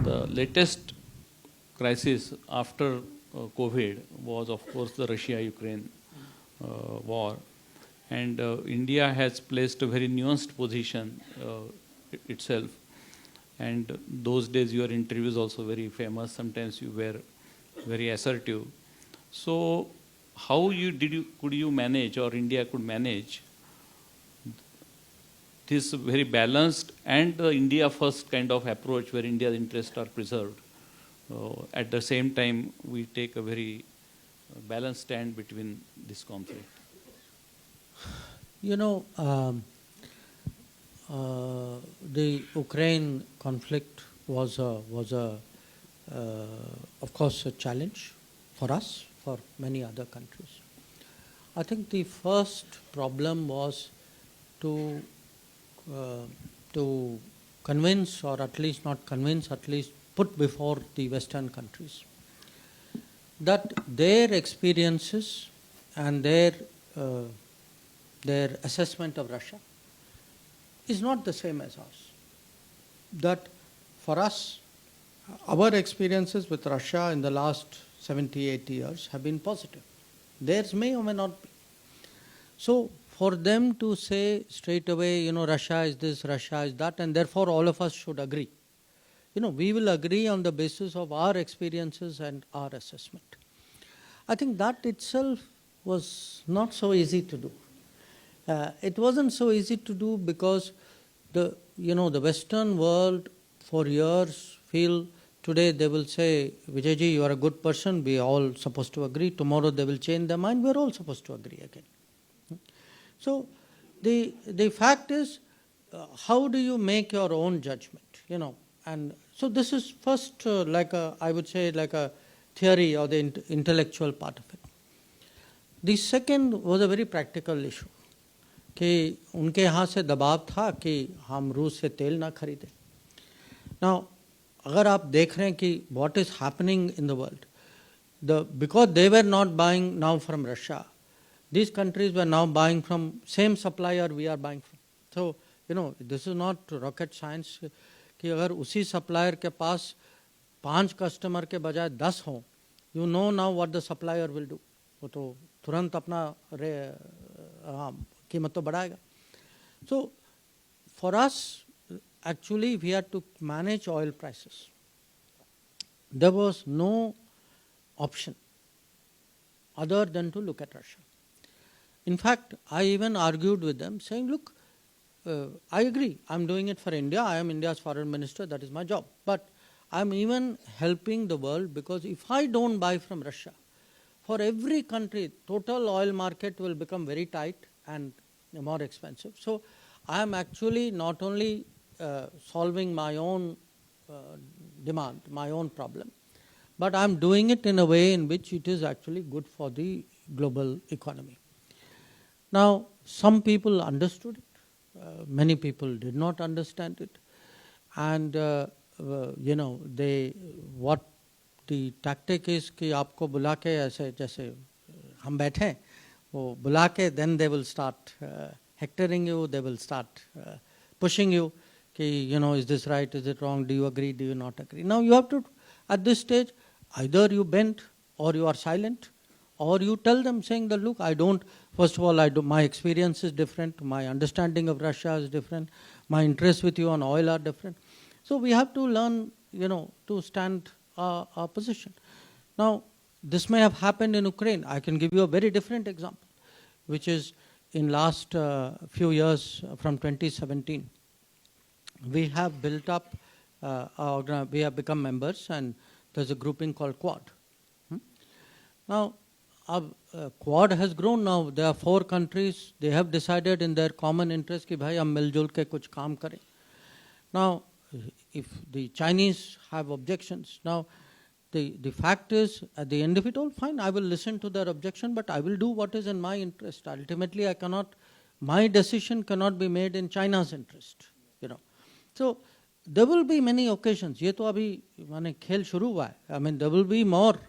the latest crisis after COVID was, of course, the Russia-Ukraine war. And India has placed a very nuanced position itself. And those days your interviews also very famous. Sometimes you were very assertive. So how could you manage, or India could manage this very balanced and the India first kind of approach where India's interests are preserved? At the same time, we take a very balanced stand between this conflict. You know, the Ukraine conflict was of course, a challenge for us, for many other countries. I think the first problem was to convince, or at least not convince, at least put before the Western countries that their experiences and their assessment of Russia is not the same as ours. That for us, our experiences with Russia in the last 70, 80 years have been positive. Theirs may or may not be. So for them to say straight away, you know, Russia is this, Russia is that, and therefore all of us should agree. You know, we will agree on the basis of our experiences and our assessment. I think that itself was not so easy to do. It wasn't so easy to do because the Western world for years feel, today they will say, Vijayji, you are a good person, we are all supposed to agree. Tomorrow they will change their mind, we are all supposed to agree again. So the fact is, how do you make your own judgment, you know? And so this is first I would say like a theory or the intellectual part of it. The second was a very practical issue. कि उनके यहाँ से दबाव था कि हम रूस से तेल ना खरीदें. Now, अगर आप देख रहे हैं कि what is happening in the world, because they were not buying now from Russia, these countries were now buying from same supplier we are buying from. So, you know, this is not rocket science. कि अगर उसी supplier के पास 5 customer के बजाय 10 हों, you know now what the supplier will do. वो तो तुरंत अपना कीमत तो बढ़ाएगा. So for us, actually we had to manage oil prices. There was no option other than to look at Russia. In fact, I even argued with them saying, look, I agree, I'm doing it for India, I am India's foreign minister, that is my job. But I'm even helping the world, because if I don't buy from Russia, for every country, total oil market will become very tight and more expensive. So I am actually not only solving my own demand, my own problem, but I am doing it in a way in which it is actually good for the global economy. Now, some people understood it, many people did not understand it, and you know, what the tactic is कि आपको बुला के ऐसे जैसे हम बैठे हैं, वो बुला के then they will start hectoring you, they will start pushing you कि, you know, is this right, is it wrong, do you agree, do you not agree. Now you have to, at this stage, either you bend or you are silent, or you tell them saying that, look, I don't, first of all, my experience is different, my understanding of Russia is different, my interests with you on oil are different. So we have to learn, you know, to stand our position. Now, this may have happened in Ukraine. I can give you a very different example, which is in last few years from 2017. We have built up, we have become members, and there's a grouping called Quad. Now, Quad has grown now. There are 4 countries. They have decided in their common interest कि भाई हम मिलजुल के कुछ काम करें. Now, if the Chinese have objections, now the fact is, at the end of it all, fine, I will listen to their objection, but I will do what is in my interest. Ultimately, my decision cannot be made in China's interest, you know. So there will be many occasions. ये तो अभी माने खेल शुरू हुआ है. I mean, there will be more